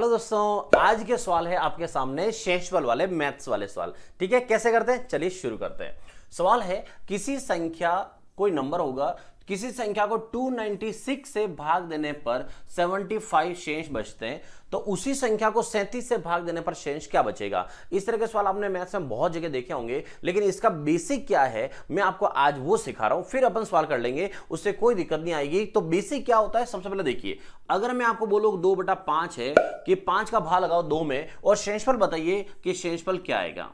Hello दोस्तों, आज के सवाल है आपके सामने शेषफल वाले मैथ्स वाले सवाल। ठीक है, कैसे करते हैं चलिए शुरू करते हैं। सवाल है किसी संख्या, कोई नंबर होगा, किसी संख्या को 296 से भाग देने पर 75 शेष बचते हैं, तो उसी संख्या को 37 से भाग देने पर शेष क्या बचेगा। इस तरह के सवाल आपने मैथ्स में बहुत जगह देखे होंगे, लेकिन इसका बेसिक क्या है मैं आपको आज वो सिखा रहा हूं, फिर अपन सवाल कर लेंगे, उससे कोई दिक्कत नहीं आएगी। तो बेसिक क्या होता है, सबसे पहले देखिए, अगर मैं आपको बोलूं 2/5 है कि 5 का भाग लगाओ 2 में और शेषफल बताइए कि शेषफल क्या आएगा।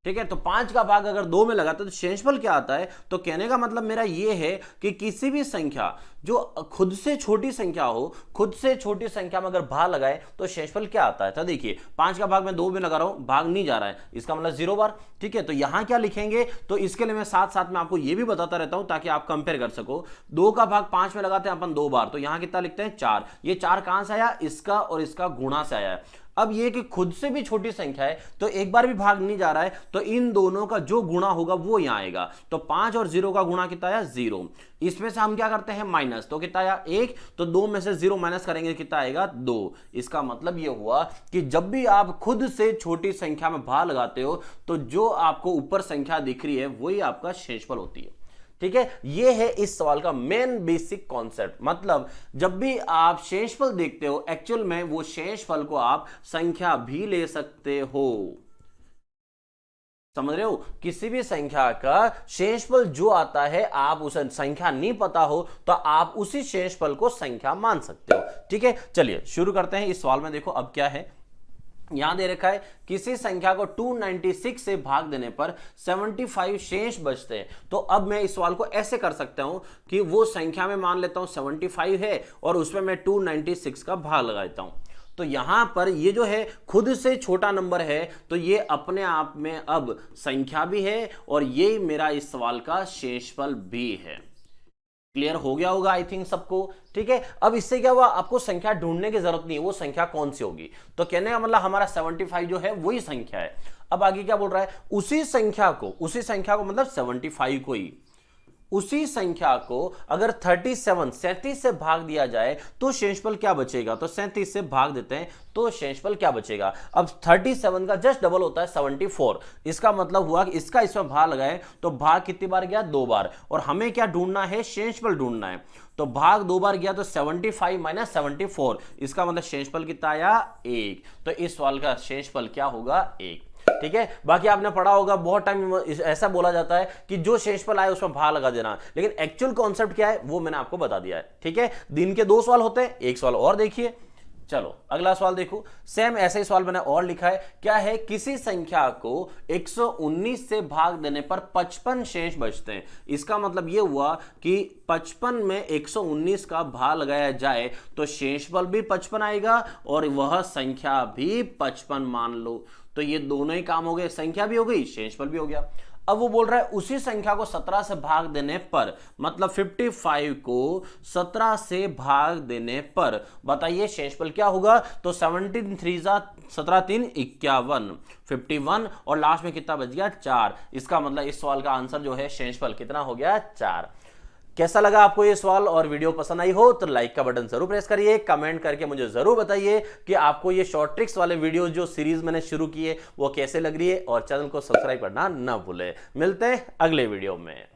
ठीक है, तो 5 का भाग अगर 2 में लगाते तो शेषफल क्या आता है। तो कहने का मतलब मेरा ये है कि किसी भी संख्या जो खुद से छोटी संख्या हो, खुद से छोटी संख्या में अगर भाग लगाए तो शेषफल क्या आता है। तो देखिए 5 का भाग मैं 2 में लगा रहा हूं, भाग नहीं जा रहा है, इसका मतलब 0 बार। ठीक है, तो यहां क्या लिखेंगे, तो इसके लिए मैं साथ साथ में आपको यह भी बताता रहता हूं ताकि आप कंपेयर कर सको। 2 का भाग 5 में लगाते हैं अपन 2 बार, तो यहां कितना लिखते हैं 4। ये 4 कहां से आया, इसका और इसका गुणा से आया है। अब ये कि खुद से भी छोटी संख्या है तो एक बार भी भाग नहीं जा रहा है, तो इन दोनों का जो गुणा होगा वो यहां आएगा। तो 5 और 0 का गुणा कितना आया 0। इसमें से हम क्या करते हैं माइनस, तो कितना आया 1। तो 2 में से 0 माइनस करेंगे कितना आएगा 2। इसका मतलब ये हुआ कि जब भी आप खुद से छोटी संख्या में भाग लगाते हो तो जो आपको ऊपर संख्या दिख रही है वही आपका शेषफल होती है। ठीक है, ये है इस सवाल का मेन बेसिक कॉन्सेप्ट। मतलब जब भी आप शेषफल देखते हो, एक्चुअल में वो शेषफल को आप संख्या भी ले सकते हो। समझ रहे हो, किसी भी संख्या का शेषफल जो आता है, आप उसे संख्या नहीं पता हो तो आप उसी शेषफल को संख्या मान सकते हो। ठीक है, चलिए शुरू करते हैं। इस सवाल में देखो अब क्या है, यहां दे रखा है किसी संख्या को 296 से भाग देने पर 75 शेष बचते हैं। तो अब मैं इस सवाल को ऐसे कर सकता हूं कि वो संख्या में मान लेता हूं 75 है और उसमें मैं 296 का भाग लगा देता हूं। तो यहां पर ये जो है खुद से छोटा नंबर है, तो ये अपने आप में अब संख्या भी है और ये मेरा इस सवाल का शेषफल भी है। क्लियर हो गया होगा आई थिंक सबको। ठीक है, अब इससे क्या हुआ, आपको संख्या ढूंढने की जरूरत नहीं है, वो संख्या कौन सी होगी। तो कहने का मतलब हमारा 75 जो है वही संख्या है। अब आगे क्या बोल रहा है, उसी संख्या को मतलब 75 को ही, उसी संख्या को अगर 37 से भाग दिया जाए तो शेषफल क्या बचेगा। तो 37 से भाग देते हैं तो शेषफल क्या बचेगा। अब 37 का जस्ट डबल होता है 74। इसका मतलब हुआ कि इसका इसमें भाग लगाए तो भाग कितनी बार गया 2 बार, और हमें क्या ढूंढना है, शेषफल ढूंढना है। तो भाग 2 बार गया तो 75 माइनस 74, इसका मतलब शेषफल कितना आया 1। तो इस सवाल का शेषफल क्या होगा 1। ठीक है, बाकी आपने पढ़ा होगा बहुत टाइम ऐसा बोला जाता है कि जो शेषफल आए उसमें भाग लगा देना, लेकिन एक्चुअल कॉन्सेप्ट क्या है वो मैंने आपको बता दिया है। ठीक है, दिन के 2 सवाल होते हैं, एक सवाल और देखिए। चलो अगला सवाल देखो, सेम ऐसे ही सवाल मैंने और लिखा है। क्या है, किसी संख्या को 119 से भाग देने पर 55 शेष बचते हैं। इसका मतलब यह हुआ कि 55 में 119 का भाग लगाया जाए तो शेषफल भी 55 आएगा और वह संख्या भी 55 मान लो। तो ये दोनों ही काम हो गए, संख्या भी हो गई, शेषफल भी हो गया। अब वो बोल रहा है उसी संख्या को 17 से भाग देने पर, मतलब 55 को 17 से भाग देने पर बताइए शेषफल क्या होगा। तो 17 3 17 3 51, 51 और लास्ट में कितना बच गया 4। इसका मतलब इस सवाल का आंसर जो है शेषफल कितना हो गया 4। कैसा लगा आपको ये सवाल और वीडियो पसंद आई हो तो लाइक का बटन जरूर प्रेस करिए, कमेंट करके मुझे जरूर बताइए कि आपको ये शॉर्ट ट्रिक्स वाले वीडियो जो सीरीज मैंने शुरू की है वो कैसे लग रही है, और चैनल को सब्सक्राइब करना ना भूले। मिलते हैं अगले वीडियो में।